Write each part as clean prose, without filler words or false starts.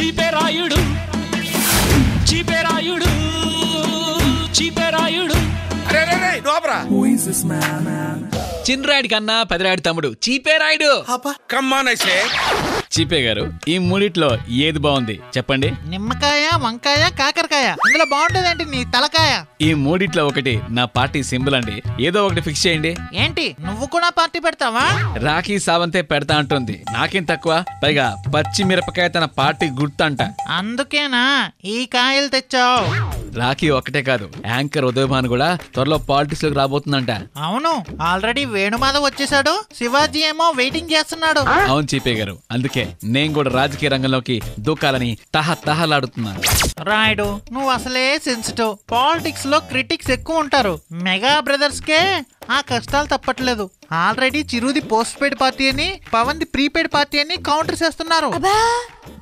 చీపేరాయుడు చీపేరాయుడు చీపేరాయుడు చిన్నరాయుడి కన్నా పెదరాయుడు తమ్ముడు చీపేరాయుడు. చీపే గారు, ఈ మూడిట్లో ఏది బాగుంది చెప్పండి? నిమ్మకాయ, వంకాయ, కాకరకాయ. ఇందులో బాగుంటేదేంటి నీ తలకాయ? ఈ మూడిట్లో ఒకటి నా పార్టీ సింబల్ అండి. ఏదో ఒకటి ఫిక్స్ చేయండి. ఏంటి నువ్వు కూడా పార్టీ పెడతావా? రాఖీ సావంతే పెడతా అంటుంది. నాకేం తక్కువ. పైగా పచ్చి మిరపకాయ తన పార్టీ గుర్తంట. అందుకేనా ఈ కాయలు తెచ్చావు? రాఖీ ఒక్కటే కాదు, యాంకర్ ఉదయభాన్ కూడా త్వరలో పాలిటిక్స్ లోకి రాబోతుందంట. అవును, ఆల్రెడీ వేణుమాధవ్ వచ్చేసాడు. శివాజీ ఏమో వెయిటింగ్ చేస్తున్నాడు. అవును చీపే గారు, అందుకే నేను కూడా రాజకీయ రంగంలోకి దూకాలని తహతహలాడుతున్నాను. రాయుడు, నువ్వు అసలే సెన్సిటివ్. పాలిటిక్స్ లో క్రిటిక్స్ ఎక్కువ ఉంటారు. మెగా బ్రదర్స్ కే ఆ కష్టాలు తప్పట్లేదు. ఆల్రెడీ చిరుది పోస్ట్ పెయిడ్ పార్టీ అని, పవన్ ది ప్రీపెయిడ్ పార్టీ అని కౌంటర్ చేస్తున్నారు.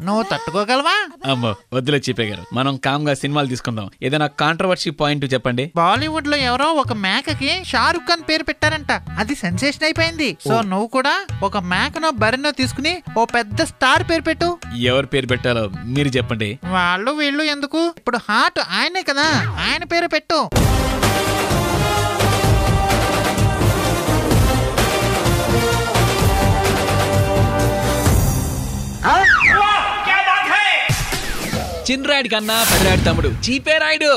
నువ్వు తట్టుకోగలవా? అమ్మో వద్దులే చీపే గారు, మనం కామ్ గా సినిమాలు తీసుకుందాం. ఏదైనా కాంట్రవర్సీ పాయింట్ చెప్పండి. బాలీవుడ్ లో ఎవరో ఒక మేకకి షారుఖ్ ఖాన్ పేరు పెట్టారంట. అది సెన్సేషన్ అయిపోయింది. సో నువ్వు కూడా ఒక మేకనో బర్రెనో తీసుకుని ఓ పెద్ద స్టార్ పేరు పెట్టు. ఎవరి పేరు పెట్టాలో మీరు చెప్పండి. వాళ్ళు వీళ్ళు ఎందుకు, ఇప్పుడు హార్ట్ ఆయనే కదా, ఆయన పేరు పెట్టు. చిన్నరాయుడి కన్నా పెదరాయుడు తమ్ముడు చీపేరాయుడు.